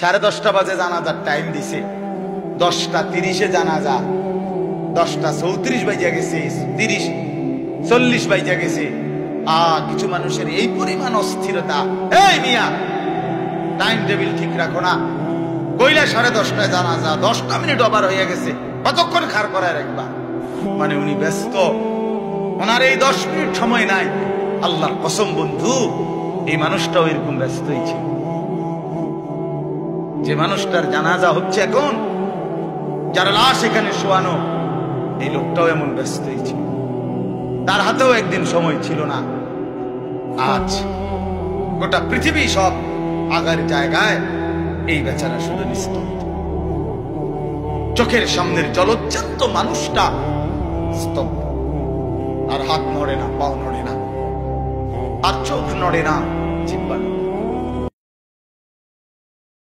10:30 বাজে জানাজার টাইম দিছে, 10:30 জানাজা, 10:34 বাজে গেছে, 30:40 বাজে গেছে। কিছু মানুষের এই পরিমাণ অস্থিরতা, এই মিয়া টাইম টেবিল ঠিক রাখো না, কইলা 10:30 জানাজা, 10টা মিনিট ওভার হয়ে গেছে, কতক্ষণ খাড় করায় রাখবা? মানে উনি ব্যস্ত, ওনার এই 10 মিনিট সময় নাই। আল্লাহর কসম বন্ধু, এই মানুষটাও এরকম ব্যস্তই ছিল। যে মানুষটার জানাজা হচ্ছে এখন, যার লাশ এখানে শোয়ানো, এই লোকটাও এমন ব্যস্তই ছিল। তার হাতেও একদিন সময় ছিল না। আজ গোটা পৃথিবী সব আগার জায়গায়, এই বেচারা শুধু নিস্তব্ধ। চোখের সামনের জলজ্জান্ত মানুষটা স্তব্ধ। আর হাত নড়ে না, পাও নড়ে না, আর চোখ নড়ে না, জিহ্বা